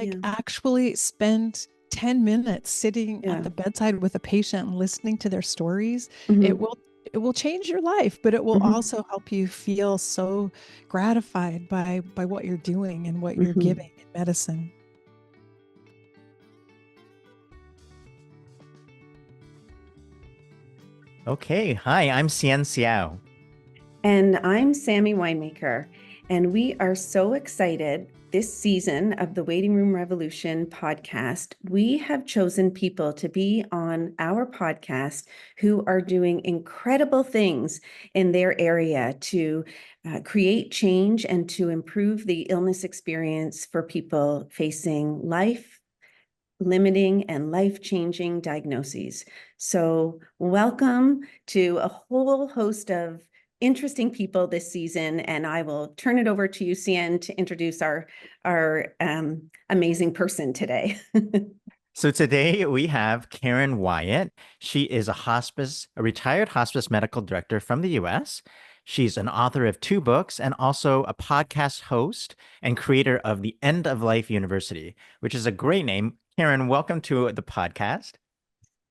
Like Yeah. actually spend 10 minutes sitting at Yeah. the bedside with a patient and listening to their stories. It Hmm. will it will change your life, but it will Hmm. also help you feel so gratified by what you're doing and what you're Hmm. giving in medicine. Okay, hi, I'm Cian Xiao. And I'm Sammy Winemaker, and we are so excited this season of the Waiting Room Revolution podcast. We have chosen people to be on our podcast who are doing incredible things in their area to create change and to improve the illness experience for people facing life limiting and life-changing diagnoses. So welcome to a whole host of interesting people this season, and I will turn it over to you, Cian, to introduce our amazing person today. So today we have Karen Wyatt. She is a retired hospice medical director from the US. She's an author of 2 books and also a podcast host and creator of the End of Life University, which is a great name. Karen, welcome to the podcast.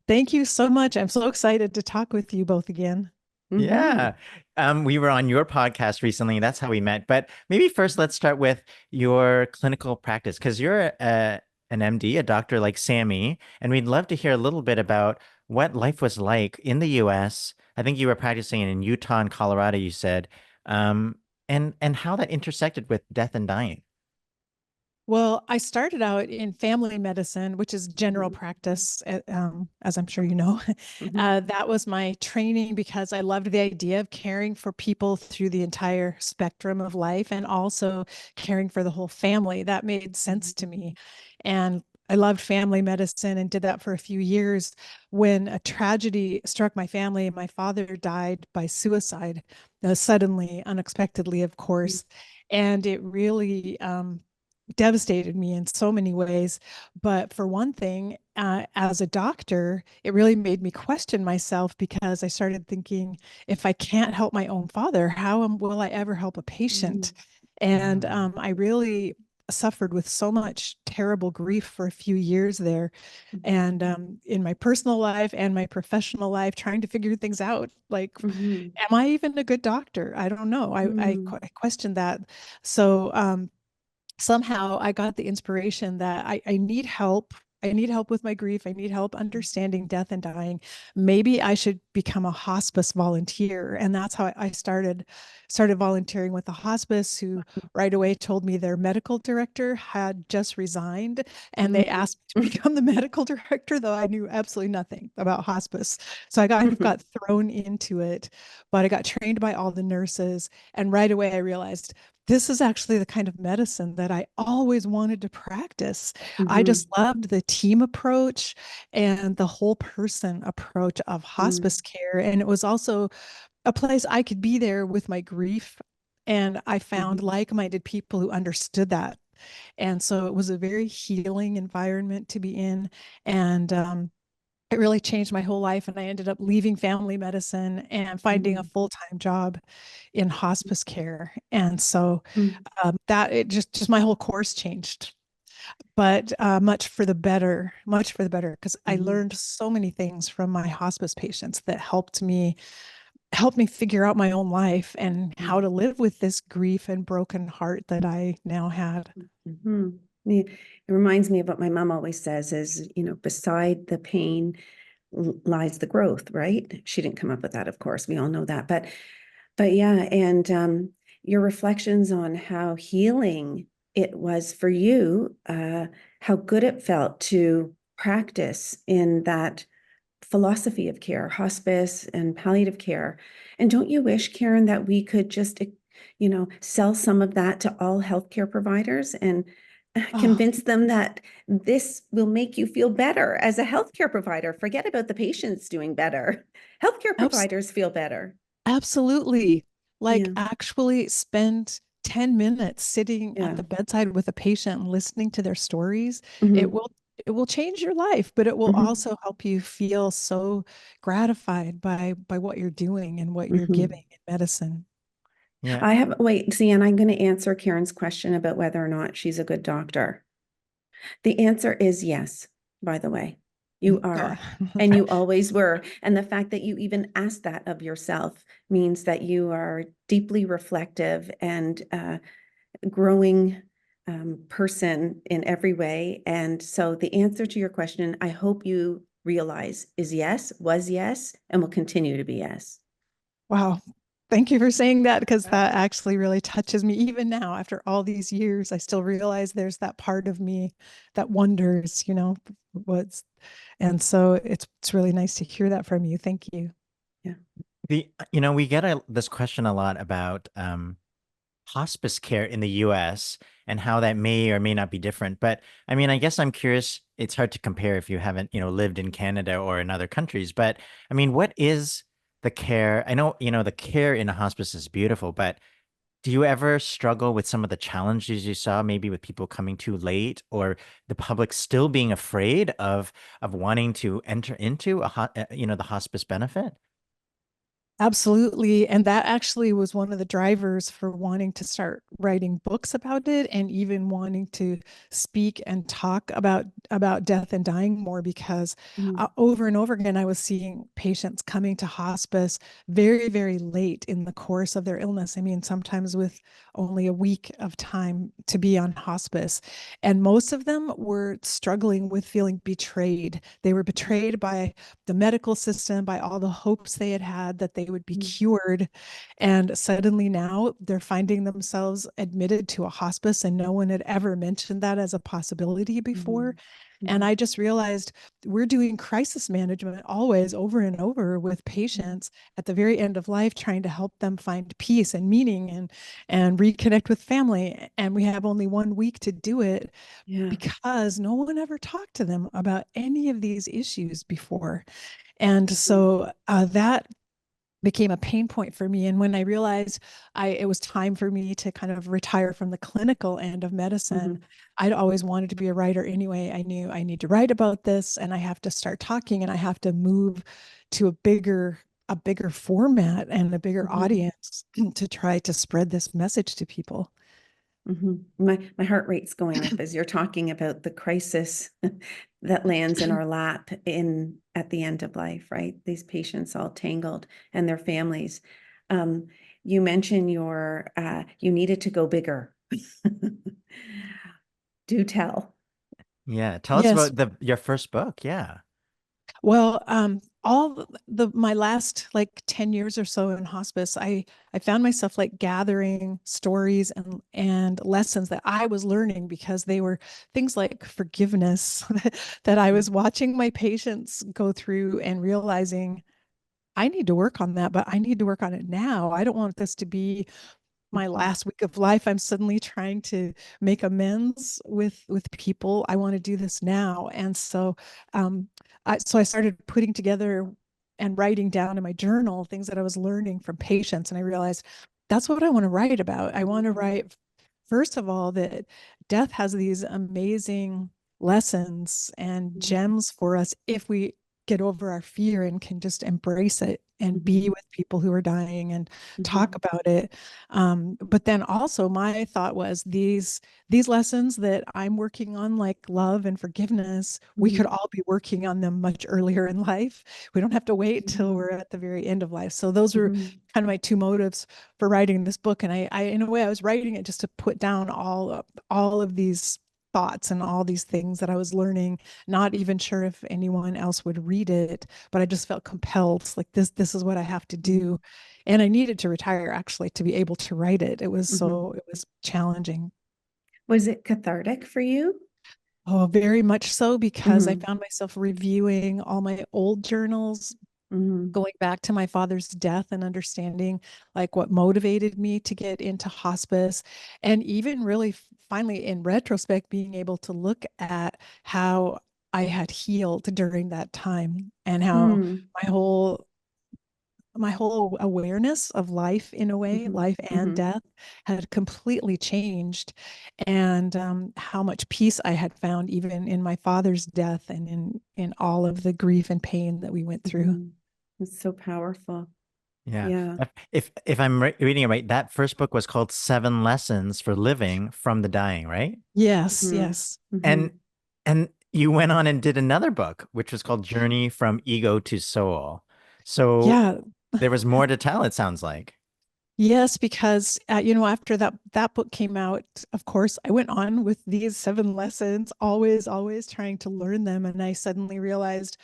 Thank you so much. I'm so excited to talk with you both again. Mhm. Yeah. We were on your podcast recently. That's how we met. But maybe first, let's start with your clinical practice because you're an MD, a doctor like Sammy, and we'd love to hear a little bit about what life was like in the US. I think you were practicing in Utah and Colorado, you said, and how that intersected with death and dying. Well, I started out in family medicine, which is general practice, as I'm sure you know. Mhm. That was my training because I loved the idea of caring for people through the entire spectrum of life and also caring for the whole family. That made sense to me. And I loved family medicine and did that for a few years when a tragedy struck my family. My father died by suicide, suddenly, unexpectedly, of course. And it really devastated me in so many ways. But for one thing, as a doctor, it really made me question myself because I started thinking, if I can't help my own father, will I ever help a patient? Mhm. And I really suffered with so much terrible grief for a few years there. And in my personal life and my professional life, trying to figure things out, like, Mhm. am I even a good doctor? I don't know. Mhm. I questioned that. So somehow I got the inspiration that I need help. I need help with my grief. I need help understanding death and dying. Maybe I should become a hospice volunteer. And that's how I started volunteering with the hospice, who right away told me their medical director had just resigned. And they Mhm. asked me to become the medical director, though I knew absolutely nothing about hospice. So I got thrown into it, but I got trained by all the nurses. And right away I realized this is actually the kind of medicine that I always wanted to practice. I just Mhm. loved the team approach and the whole person approach of Mhm. hospice care. And it was also a place I could be there with my grief. And I found Mhm. like-minded people who understood that. And so it was a very healing environment to be in. And it really changed my whole life. And I ended up leaving family medicine and finding a Mhm. full-time job in hospice care. And so Mhm. that it just my whole course changed, but much for the better, because I Mhm. learned so many things from my hospice patients that helped me figure out my own life and how Mhm. to live with this grief and broken heart that I now had. Mhm. Yeah, it reminds me of what my mom always says is, beside the pain lies the growth, right? She didn't come up with that, of course. We all know that. But yeah, and your reflections on how healing it was for you, how good it felt to practice in that philosophy of care, hospice and palliative care. And don't you wish, Karen, that we could just, sell some of that to all healthcare providers and Oh, convince them that this will make you feel better as a healthcare provider? Forget about the patients doing better. Healthcare abs- providers feel better. absolutely. Like Yeah, actually spend 10 minutes sitting at yeah. the bedside with a patient and listening to their stories. It Hmm. will it will change your life, but it will Hmm. also help you feel so gratified by what you're doing and what you're Hmm. giving in medicine. Yeah. Wait, see, and I'm going to answer Karen's question about whether or not she's a good doctor. The answer is yes, by the way. You God. are, and you always were. And the fact that you even asked that of yourself means that you are deeply reflective and growing person in every way. And so the answer to your question, I hope you realize, is yes, was yes, and will continue to be yes. Wow. Thank you for saying that because that actually really touches me. Even now, after all these years, I still realize there's that part of me that wonders, what's, and so it's really nice to hear that from you. Thank you. Yeah. We get this question a lot about hospice care in the US and how that may or may not be different. But I mean, I guess I'm curious, it's hard to compare if you haven't, lived in Canada or in other countries. But I mean, what is the care? I know, the care in a hospice is beautiful, but do you ever struggle with some of the challenges you saw, maybe with people coming too late or the public still being afraid of wanting to enter into the hospice benefit? Absolutely. And that actually was one of the drivers for wanting to start writing books about it and even wanting to speak and talk about death and dying more because over and over again I was seeing patients coming to hospice very, very late in the course of their illness. I mean, sometimes with only a week of time to be on hospice. And most of them were struggling with feeling betrayed. They were betrayed by the medical system, by all the hopes they had had that they would be cured. And suddenly now they're finding themselves admitted to a hospice, and no one had ever mentioned that as a possibility before. And I just realized we're doing crisis management always over and over with patients at the very end of life, trying to help them find peace and meaning and reconnect with family. And we have only 1 week to do it because no one ever talked to them about any of these issues before. And so that became a pain point for me. And when I realized it was time for me to kind of retire from the clinical end of medicine, I'd always wanted to be a writer anyway. I knew I need to write about this and I have to start talking and I have to move to a bigger format and a bigger audience to try to spread this message to people. My heart rate's going up as you're talking about the crisis that lands in our lap at the end of life, right? These patients all tangled and their families. You mentioned you needed to go bigger. Do tell. Yeah. Tell us Yes. about your first book. Yeah. Well, all my last like 10 years or so in hospice, I found myself like gathering stories and lessons that I was learning because they were things like forgiveness that I was watching my patients go through and realizing I need to work on that, but I need to work on it now. I don't want this to be my last week of life. I'm suddenly trying to make amends with people. I want to do this now. And so I started putting together and writing down in my journal things that I was learning from patients. And I realized that's what I want to write about. I want to write, first of all, that death has these amazing lessons and gems for us if we get over our fear and can just embrace it and be with people who are dying and talk about it. But then also my thought was these lessons that I'm working on, like love and forgiveness, we could all be working on them much earlier in life. We don't have to wait till we're at the very end of life. So those were kind of my two motives for writing this book. And I in a way, I was writing it just to put down all of these thoughts and all these things that I was learning, not even sure if anyone else would read it, but I just felt compelled, like this is what I have to do. And I needed to retire actually to be able to write it. It was challenging. Was it cathartic for you? Oh, very much so, because I found myself reviewing all my old journals, going back to my father's death and understanding like what motivated me to get into hospice, and even really finally in retrospect being able to look at how I had healed during that time and how my whole my whole awareness of life, in a way, life and death, had completely changed, and how much peace I had found even in my father's death and in all of the grief and pain that we went through. It's so powerful. Yeah. Yeah. If I'm reading it right, that first book was called Seven Lessons for Living from the Dying, right? Yes, yes. And And you went on and did another book, which was called Journey from Ego to Soul. So Yeah. there was more to tell, it sounds like. Yes, because after that book came out, of course, I went on with these 7 lessons, always trying to learn them, and I suddenly realized,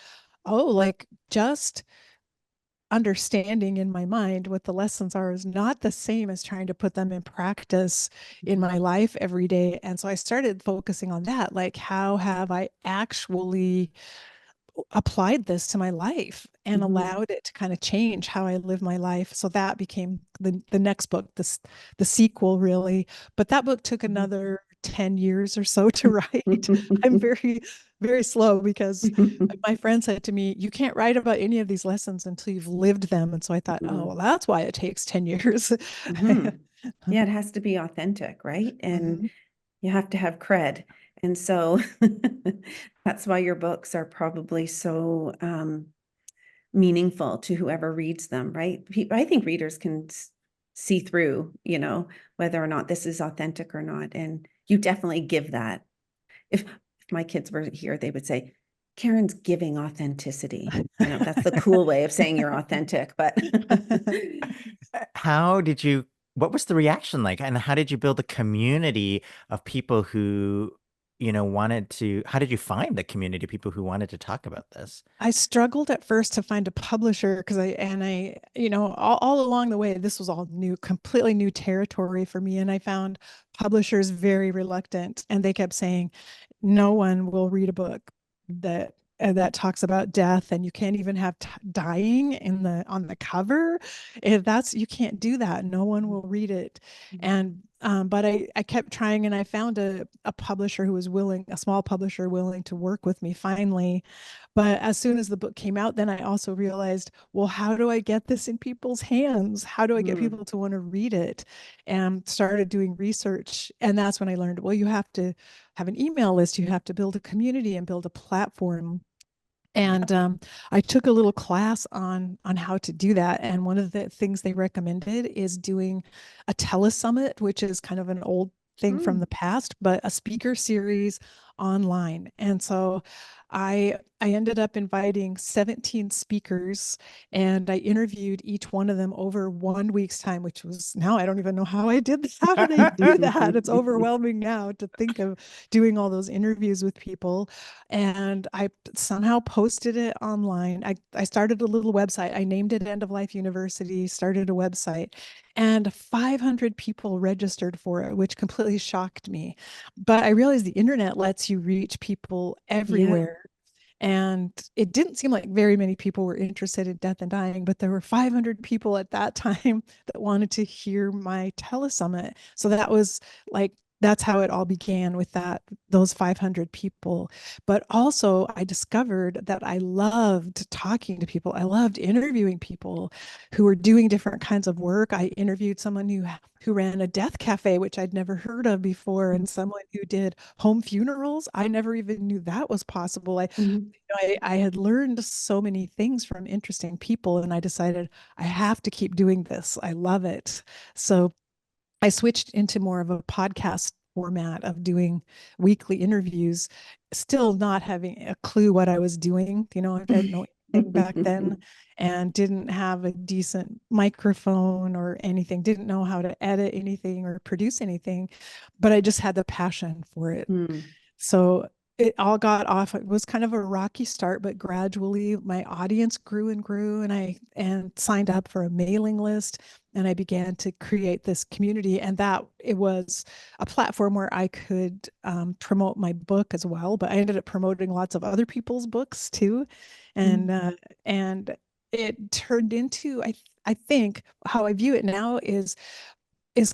oh, like just understanding in my mind what the lessons are is not the same as trying to put them in practice in my life every day. And so I started focusing on that, like how have I actually applied this to my life and Mhm. allowed it to kind of change how I live my life. So that became the next book, the sequel really. But that book took Mhm. another 10 years or so to write. I'm very, very slow because my friend said to me, you can't write about any of these lessons until you've lived them. And so I thought, oh, well, Mhm. that's why it takes 10 years. Mhm. Yeah, it has to be authentic, right? And Mhm. you have to have cred. And so that's why your books are probably so meaningful to whoever reads them, right? I think readers can see through, whether or not this is authentic or not. And you definitely give that. If my kids were here, they would say, Karen's giving authenticity. That's the cool way of saying you're authentic, but How did you, what was the reaction like? And how did you build a community of people who, wanted to, how did you find the community of people who wanted to talk about this? I struggled at first to find a publisher because all along the way, this was all new, completely new territory for me. And I found publishers very reluctant, and they kept saying, no one will read a book that talks about death, and you can't even have dying on the cover. If that's you can't do that, no one will read it. And but I kept trying, and I found a publisher who was willing, a small publisher willing to work with me finally. But as soon as the book came out, then I also realized, well, how do I get this in people's hands? How do I get Mm, people to want to read it? And started doing research. And that's when I learned, well, you have to have an email list, you have to build a community and build a platform. And I took a little class on how to do that. And one of the things they recommended is doing a telesummit, which is kind of an old thing from mm, the past, but a speaker series online. And so I ended up inviting 17 speakers, and I interviewed each one of them over 1 week's time, which was, now I don't even know how I did that. How did I do that? It's overwhelming now to think of doing all those interviews with people. And I somehow posted it online. I started a little website. I named it End of Life University, started a website, and 500 people registered for it, which completely shocked me. But I realized the internet lets you reach people yeah. everywhere. And it didn't seem like very many people were interested in death and dying, but there were 500 people at that time that wanted to hear my telesummit. So that was like, that's how it all began, with those 500 people. But also I discovered that I loved talking to people. I loved interviewing people who were doing different kinds of work. I interviewed someone who ran a death cafe, which I'd never heard of before, and someone who did home funerals. I never even knew that was possible. Mhm. I had learned so many things from interesting people, and I decided I have to keep doing this. I love it. So I switched into more of a podcast format of doing weekly interviews, still not having a clue what I was doing. I didn't know anything back then, and didn't have a decent microphone or anything, didn't know how to edit anything or produce anything, but I just had the passion for it. Mm, So it all got off. It was kind of a rocky start, but gradually my audience grew and grew, and I signed up for a mailing list, and I began to create this community. And that it was a platform where I could promote my book as well. But I ended up promoting lots of other people's books too, mm, and it turned into, I think how I view it now is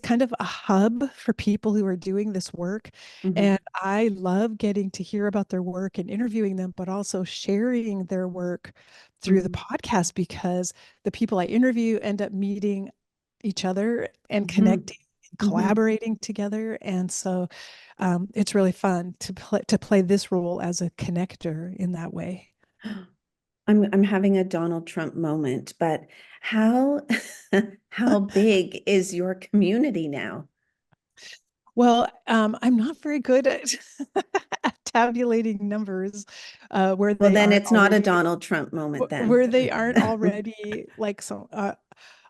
kind of a hub for people who are doing this work. mhm, And I love getting to hear about their work and interviewing them, but also sharing their work through the mm, podcast, because the people I interview end up meeting each other and mhm, connecting and mhm. collaborating together. And so it's really fun to play this role as a connector in that way. I'm having a Donald Trump moment, but how how big is your community now? Well, I'm not very good at, at tabulating numbers where Well, they then aren't it's not a already Donald Trump moment then. where they aren't already like so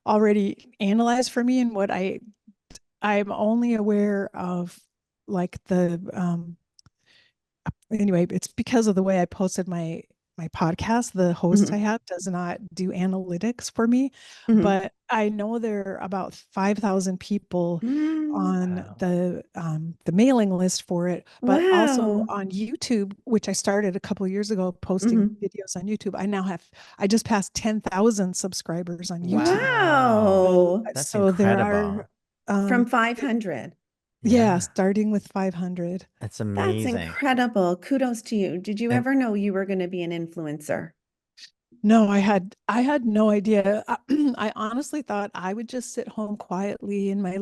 already analyzed for me, and what I'm only aware of like the anyway, it's because of the way I posted my podcast. The host I Mhm. have does not do analytics for me, Mhm. but I know there are about 5,000 people Mm. on Wow. the mailing list for it, but also Wow. on YouTube, which I started a couple of years ago posting Mhm. videos on YouTube. I just passed 10,000 subscribers on YouTube. Wow. So, Wow. That's there are incredible. From um 500. yeah, Yeah. starting with 500. That's That's amazing. incredible. Kudos to you. Did you And ever know you were going to be an influencer? No, I had no idea. I honestly thought I would just sit home quietly in my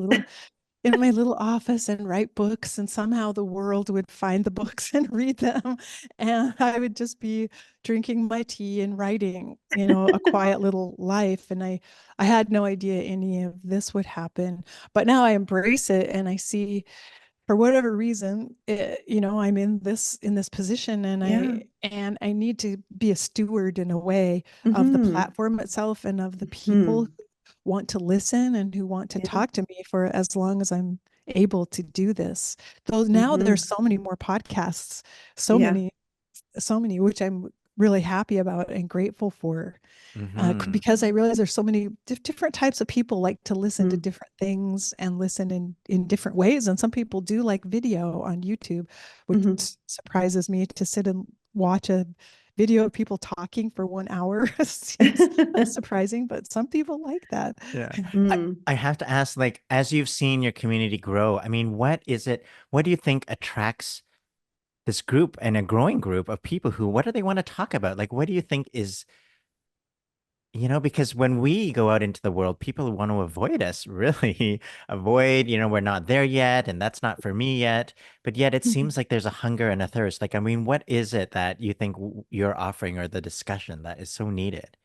little office and write books, and somehow the world would find the books and read them, and I would just be drinking my tea and writing, a quiet little life. And I had no idea any of this would happen, but now I embrace it, and I see for whatever reason, I'm in this position, and Yeah. I need to be a steward in a way of the Mm-hmm. platform itself and of the people Hmm. who want to listen and who want to Yeah. talk to me for as long as I'm able to do this. Though now Mm-hmm. there's so many more podcasts, so Yeah. many, so many, which I'm really happy about and grateful for, hmm because I realize there's so many different types of people like to listen to Mm. different things and listen in different ways. And some people do like video on YouTube, which Mm-hmm. surprises me to sit and watch a video of people talking for 1 hour. Seems surprising, but some people like that. Yeah. I, Mm. I have to ask, like, as you've seen your community grow, I mean, what do you think attracts this group and a growing group of people what do they want to talk about? Like, what do you think is, because when we go out into the world, people want to avoid us, really avoid, we're not there yet, and that's not for me yet. But yet it seems like there's a hunger and a thirst. Like, I mean, what is it that you think you're offering or the discussion that is so needed?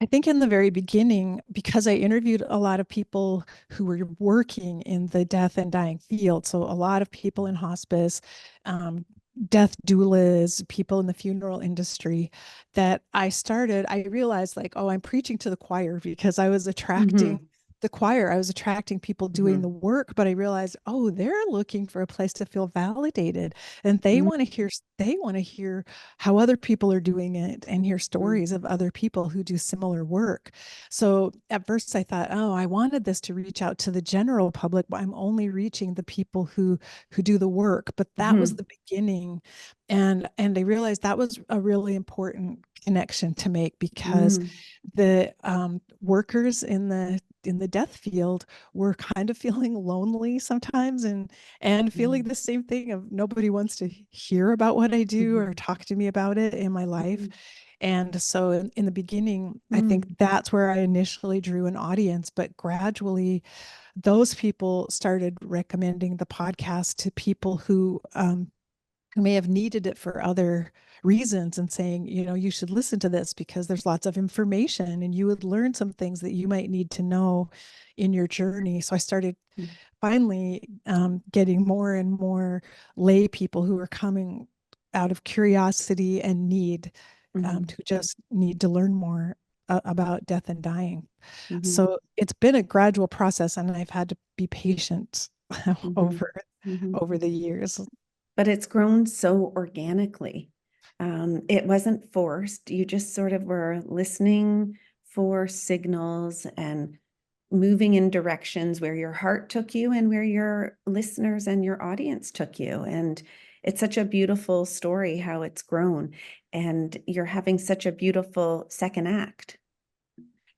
I think in the very beginning, because I interviewed a lot of people who were working in the death and dying field, so a lot of people in hospice, um, death doulas, people in the funeral industry, that I realized like, oh, I'm preaching to the choir because I was attracting Mm-hmm. the choir. I was attracting people doing Mm-hmm. the work, but I realized, oh, they're looking for a place to feel validated, and they want to hear how other people are doing it and hear Mm-hmm. stories of other people who do similar work. So at first I thought, oh, I wanted this to reach out to the general public, but I'm only reaching the people who do the work. But that was Mm-hmm. the beginning. And I realized that was a really important connection to make, because Mm-hmm. the workers in the death field were kind of feeling lonely sometimes, and feeling the same thing of nobody wants to hear about what I do Mm-hmm. or talk to me about it in my life. Mm-hmm. And so in the beginning, I think Mm-hmm. that's where I initially drew an audience, but gradually those people started recommending the podcast to people who may have needed it for other reasons, and saying, you should listen to this because there's lots of information and you would learn some things that you might need to know in your journey. So I started finally getting more and more lay people who are coming out of curiosity and need, Mm-hmm. to just need to learn more about death and dying. Mm-hmm. So it's been a gradual process, and I've had to be patient Mm-hmm. over Mm-hmm. over the years. But it's grown so organically. It wasn't forced. You just sort of were listening for signals and moving in directions where your heart took you and where your listeners and your audience took you. And it's such a beautiful story how it's grown. And you're having such a beautiful second act.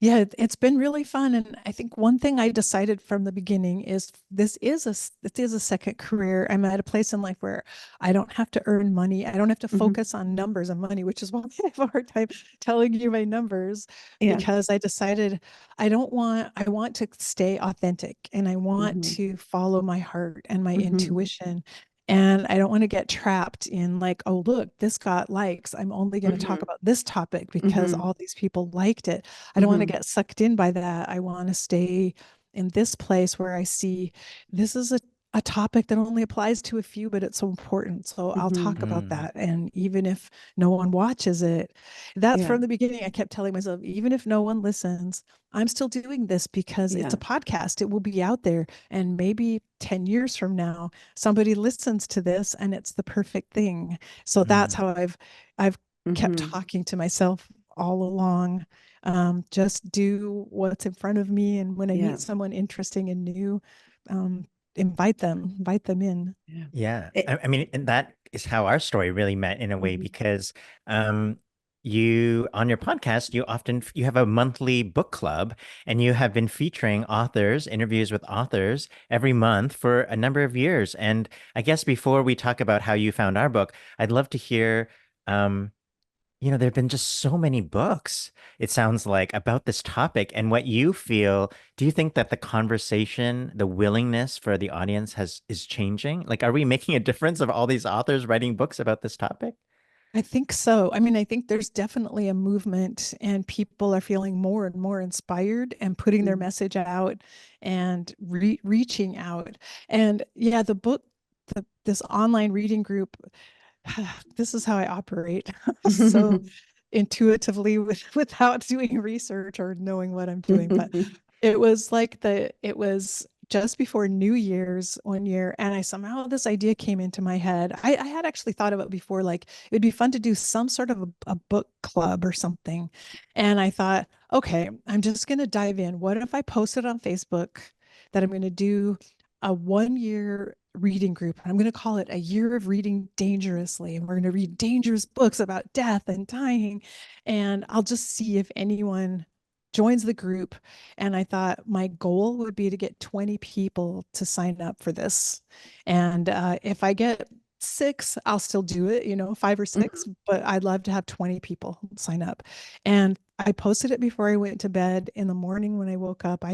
Yeah, it's been really fun. And I think one thing I decided from the beginning is this is a second career. I'm at a place in life where I don't have to earn money. I don't have to Mhm. focus on numbers and money, which is why I have a hard time telling you my numbers, Yeah. because I decided I want to stay authentic, and I want Mhm. to follow my heart and my Mhm. intuition. And I don't want to get trapped in like, oh, look, this got likes. I'm only going to talk Mhm. about this topic because Mhm. all these people liked it. I don't want to Mhm. get sucked in by that. I want to stay in this place where I see this is a topic that only applies to a few, but it's so important. So I'll Hmm. talk about Mm. that. And even if no one watches it, that's Yeah. from the beginning. I kept telling myself, even if no one listens, I'm still doing this because it's Yeah. a podcast. It will be out there. And maybe 10 years from now, somebody listens to this and it's the perfect thing. So that's Mm. how I've kept Hmm. talking to myself all along. Just do what's in front of me. And when I Yeah. meet someone interesting and new, um, invite them in. Yeah. Yeah. It, I mean, and that is how our story really met in a way mhm. because um you on your podcast, you have a monthly book club and you have been featuring authors, interviews with authors every month for a number of years. And I guess before we talk about how you found our book, I'd love to hear um there have been just so many books, it sounds like, about this topic and what you feel. Do you think that the conversation, the willingness for the audience is changing? Like, are we making a difference of all these authors writing books about this topic? I think so. I mean, I think there's definitely a movement, and people are feeling more and more inspired and putting their Mhm. message out and reaching out. And yeah, this online reading group, this is how I operate. So intuitively without doing research or knowing what I'm doing. But it was just before New Year's one year, and I somehow this idea came into my head. I had actually thought about before, like it would be fun to do some sort of a book club or something. And I thought, okay, I'm just gonna dive in. What if I posted on Facebook that I'm gonna do a 1 year reading group? I'm going to call it a year of reading dangerously. And we're going to read dangerous books about death and dying. And I'll just see if anyone joins the group. And I thought my goal would be to get 20 people to sign up for this. And if I get six, I'll still do it, 5 or 6, Mhm. but I'd love to have 20 people sign up. And I posted it before I went to bed. In the morning when I woke up,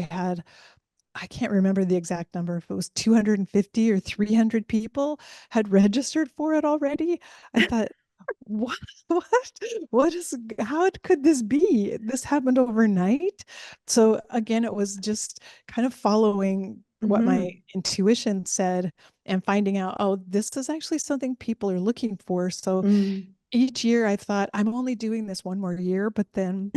I can't remember the exact number, if it was 250 or 300 people had registered for it already. I thought, what, what, how could this be? This happened overnight. So again, it was just kind of following what my Mhm. intuition said and finding out, oh, this is actually something people are looking for. So Mm. each year I thought, I'm only doing this one more year, but then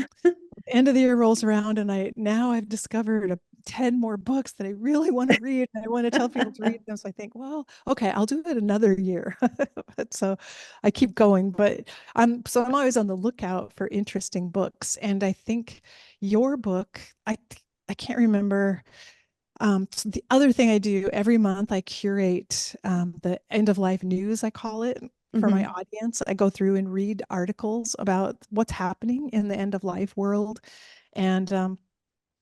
end of the year rolls around and I've discovered 10 more books that I really want to read and I want to tell people to read them. So I think, well, okay, I'll do it another year. But so I keep going, but I'm always on the lookout for interesting books. And I think your book, I can't remember. So the other thing I do every month, I curate the end of life news, I call it, for my Mhm. audience. I go through and read articles about what's happening in the end of life world. And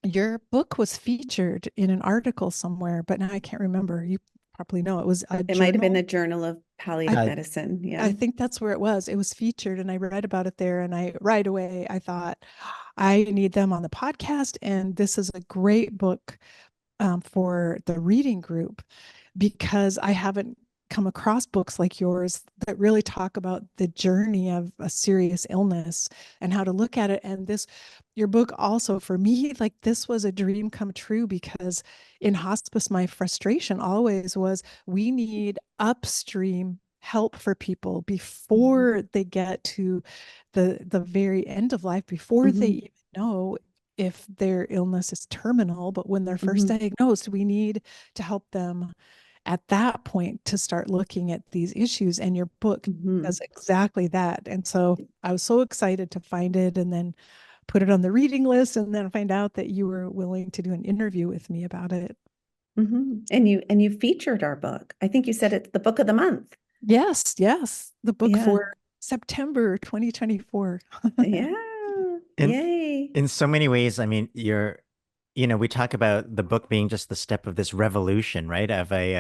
your book was featured in an article somewhere, but now I can't remember. You probably know it was a It might have been journal. the Journal of I Palliative Medicine. Yeah. I think that's where it was. It was featured, and I read about it there. And I right away I thought I need them on the podcast, and this is a great book for the reading group because I haven't come across books like yours that really talk about the journey of a serious illness and how to look at it. And your book also for me, like this was a dream come true because in hospice, my frustration always was we need upstream help for people Mhm. before they get to the very end of life, before they Mhm. even know if their illness is terminal. But when they're first Mhm. diagnosed, we need to help them at that point to start looking at these issues. And your book does Mhm. exactly that. And so I was so excited to find it and then put it on the reading list and then find out that you were willing to do an interview with me about it. Mhm. And you featured our book. I think you said it's the book of the month. Yes, yes. The book Yeah. for September 2024. Yeah. In Yay. in so many ways, I mean, we talk about the book being just the step of this revolution, right? Of a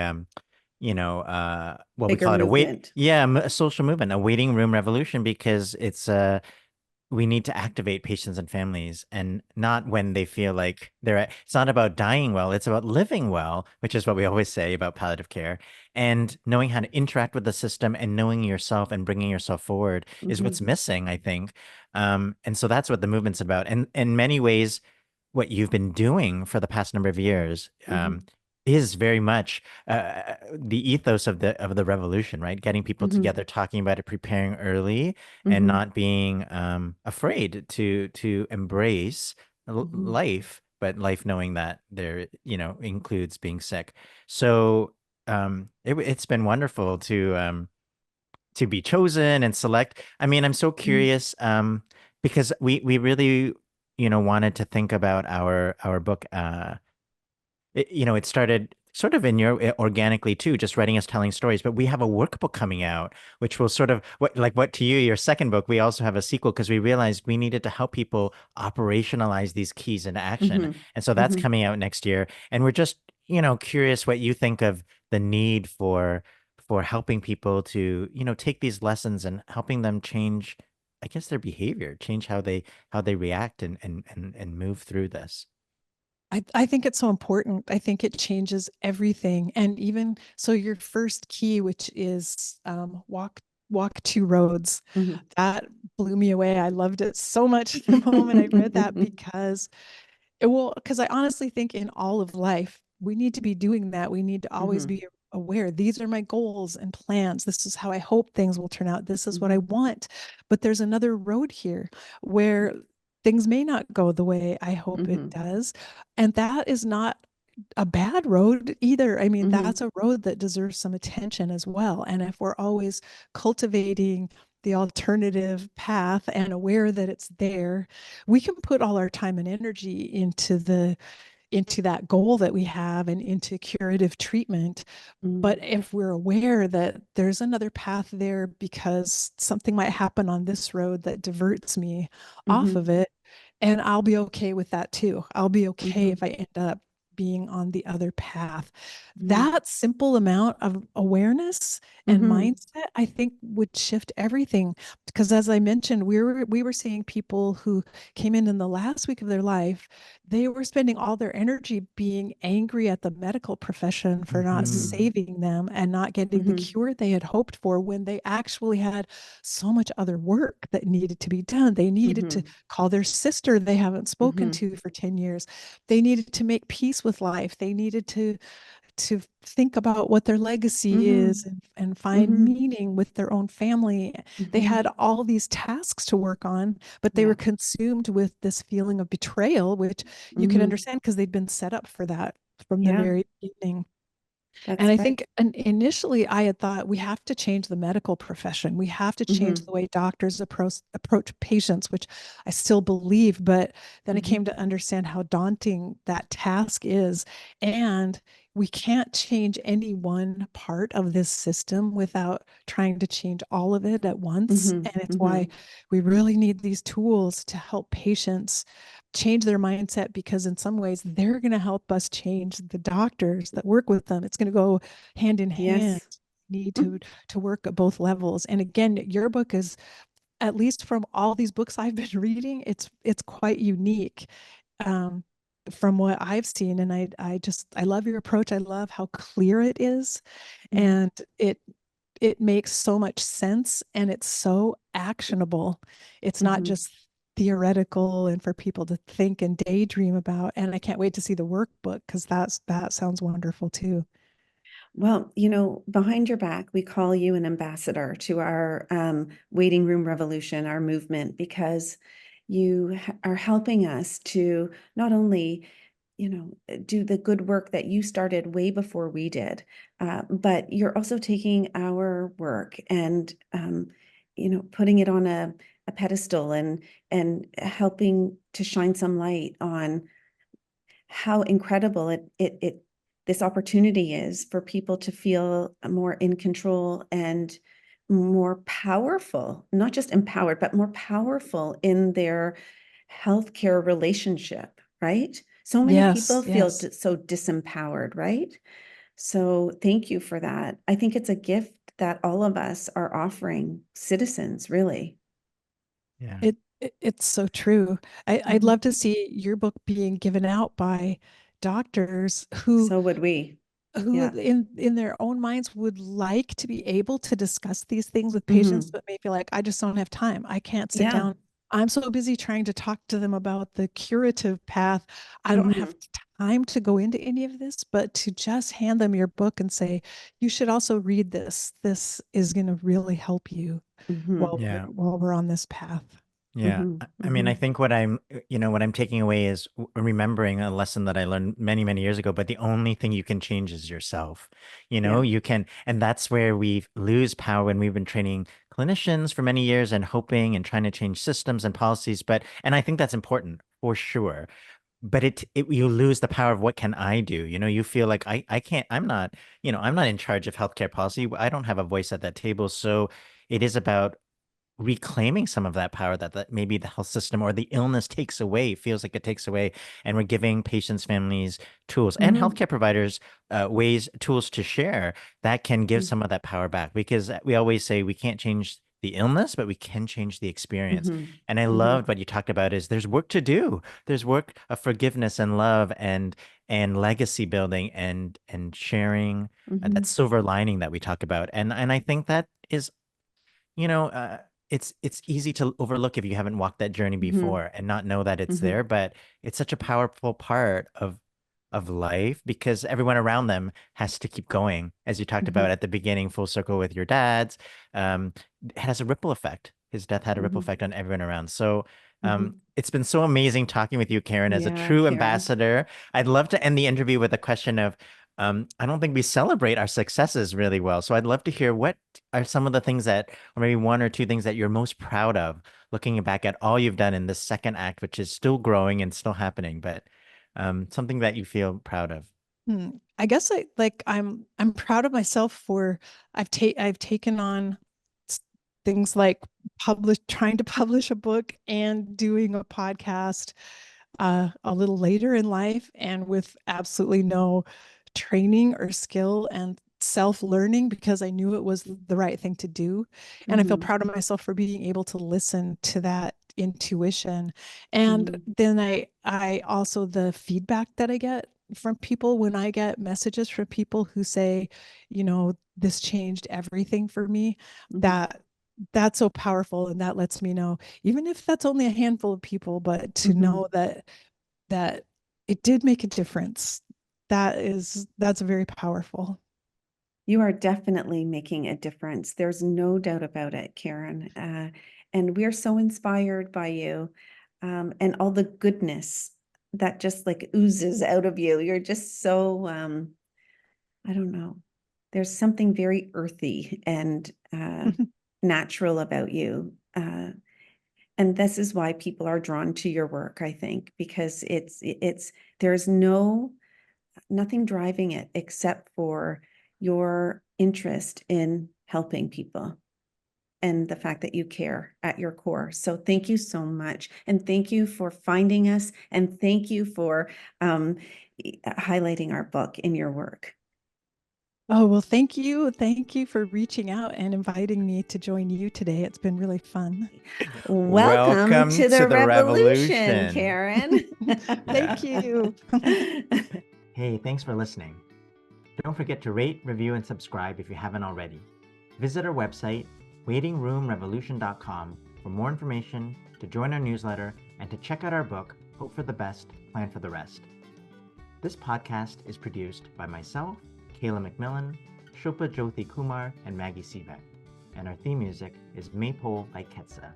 well, we Bigger call it movement. a social movement, a waiting room revolution, because we need to activate patients and families, and not when they feel like it's not about dying well, it's about living well, which is what we always say about palliative care. And knowing how to interact with the system and knowing yourself and bringing yourself forward is what's Mhm. missing, I think. And so that's what the movement's about. And in many ways, what you've been doing for the past number of years, Mhm. is very much the ethos of the revolution, right? Getting people Mm-hmm. together, talking about it, preparing early, and Mm-hmm. not being afraid to embrace Mm-hmm. life, but life knowing that there, includes being sick. So it's been wonderful to be chosen and select. I mean, I'm so Mm-hmm. curious because we really wanted to think about our book. It started sort of in your organically too, just writing us telling stories. But we have a workbook coming out, which will sort of what to you, your second book. We also have a sequel because we realized we needed to help people operationalize these keys into action, Mm-hmm. and so that's Mm-hmm. coming out next year. And we're just curious what you think of the need for helping people to take these lessons and helping them change, I guess, their behavior, change how they react and move through this. I think it's so important. I think it changes everything. And even so, your first key, which is walk two roads, Mm-hmm. that blew me away. I loved it so much the moment I read that because because I honestly think in all of life, we need to be doing that. We need to always Mm-hmm. be aware. These are my goals and plans. This is how I hope things will turn out. This is what I Mm-hmm. want. But there's another road here where things may not go the way I hope it Mm-hmm. does. And that is not a bad road either. I mean, Mm-hmm. that's a road that deserves some attention as well. And if we're always cultivating the alternative path and aware that it's there, we can put all our time and energy into that goal that we have and into curative treatment. Mm-hmm. But if we're aware that there's another path there because something might happen on this road that diverts me off Mm-hmm. of it, and I'll be okay with that too. I'll be okay Mm-hmm. if I end up being on the other path. Mm-hmm. That simple amount of awareness and Mm-hmm. mindset, I think, would shift everything. Because as I mentioned, we were seeing people who came in the last week of their life. They were spending all their energy being angry at the medical profession for not Mm-hmm. Hmm. saving them and not getting the Mm-hmm. cure they had hoped for when they actually had so much other work that needed to be done. They needed to Mm-hmm. call their sister they haven't spoken Mm-hmm. to for 10 years. They needed to make peace with life. They needed to think about what their legacy Mm-hmm. is and find Mm-hmm. meaning with their own family. They Mm-hmm. had all these tasks to work on, but they were Yeah. consumed with this feeling of betrayal, which you can Mm-hmm. understand because they'd been set up for that from the Yeah, very beginning. And that's I right. think initially I had thought we have to change the medical profession. We have to change Mm-hmm. the way doctors approach patients, which I still believe. But then I Mm-hmm. came to understand how daunting that task is. And we can't change any one part of this system without trying to change all of it at once. Mm-hmm. And it's Mm-hmm. why we really need these tools to help patients change their mindset because in some ways they're going to help us change the doctors that work with them. It's going to go hand in hand. Yes. Need Mm-hmm. to work at both levels. And again, your book is, at least from all these books I've been reading, it's quite unique um, from what I've seen. And I love your approach. I love how clear it is, and it makes so much sense and it's so actionable. It's not Mm-hmm. just theoretical and for people to think and daydream about. And I can't wait to see the workbook because that sounds wonderful too. Well, behind your back, we call you an ambassador to our waiting room revolution, our movement, because you are helping us to not only, do the good work that you started way before we did, but you're also taking our work and, putting it on a pedestal and helping to shine some light on how incredible it this opportunity is for people to feel more in control and more powerful, not just empowered, but more powerful in their healthcare relationship, right? So many Yes, people feel yes. so disempowered, right? So thank you for that. I think it's a gift that all of us are offering citizens, really. Yeah. It's so true. I'd Mhm. love to see your book being given out by doctors So would we. who Yeah. in their own minds would like to be able to discuss these things with patients, Hmm. but may feel like I just don't have time. I can't sit Yeah. down. I'm so busy trying to talk to them about the curative path. I don't have Hmm. time to go into any of this, but to just hand them your book and say, you should also read this. This is going to really help you Mhm. Yeah. while we're on this path. Yeah. Mhm. I mean, I Mhm. think what I'm taking away is remembering a lesson that I learned many, many years ago, but the only thing you can change is yourself. Yeah. You can, and that's where we lose power when we've been training clinicians for many years and hoping and trying to change systems and policies. And I think that's important for sure. But you lose the power of what can I do? You feel like I can't, I'm not in charge of healthcare policy. I don't have a voice at that table. So it is about reclaiming some of that power that maybe the health system or the illness takes away, feels like it takes away. And we're giving patients, families tools and Mhm. healthcare providers tools to share that can give Mhm. some of that power back. Because we always say we can't change the illness, but we can change the experience. Mhm. And I Mhm. loved what you talked about is there's work to do. There's work of forgiveness and love and legacy building and sharing that Mhm. silver lining that we talk about. And I think that is you know, it's easy to overlook if you haven't walked that journey Mhm. before and not know that it's Mhm. there, but it's such a powerful part of life because everyone around them has to keep going, as you talked about Mhm. at the beginning, full circle with your dad's. It has a ripple effect. His death had a ripple Mhm. effect on everyone around. So, Mhm. it's been so amazing talking with you, Karen, as a Yeah, true Karen. ambassador. I'd love to end the interview with a question of, I don't think we celebrate our successes really well. So I'd love to hear what are some of the things that, or maybe one or two things that you're most proud of, looking back at all you've done in this second act, which is still growing and still happening, but something that you feel proud of. I guess I'm proud of myself for I've taken on s- things like trying to publish a book and doing a podcast a little later in life and with absolutely no training or skill and self-learning because I knew it was the right thing to do. And I feel Mhm. proud of myself for being able to listen to that intuition. And Mhm. then I also the feedback that I get from people when I get messages from people who say, this changed everything for me, Mhm. that that's so powerful and that lets me know, even if that's only a handful of people, but to Mhm. know that it did make a difference. That's very powerful. You are definitely making a difference. There's no doubt about it, Karen. And we're so inspired by you, and all the goodness that just like oozes out of you. You're just so, I don't know. There's something very earthy and natural about you. And this is why people are drawn to your work, I think, because there's nothing driving it except for your interest in helping people and the fact that you care at your core. So thank you so much. And thank you for finding us. And thank you for um, highlighting our book in your work. Oh, well, thank you. Thank you for reaching out and inviting me to join you today. It's been really fun. Welcome Welcome to to the the revolution, revolution. Karen. Yeah. Thank you. Hey, thanks for listening. Don't forget to rate, review, and subscribe if you haven't already. Visit our website, waitingroomrevolution.com, for more information, to join our newsletter, and to check out our book, Hope for the Best, Plan for the Rest. This podcast is produced by myself, Kayla McMillan, Shilpa Jyothi Kumar, and Maggie Seebeck. And our theme music is Maypole by Ketsa.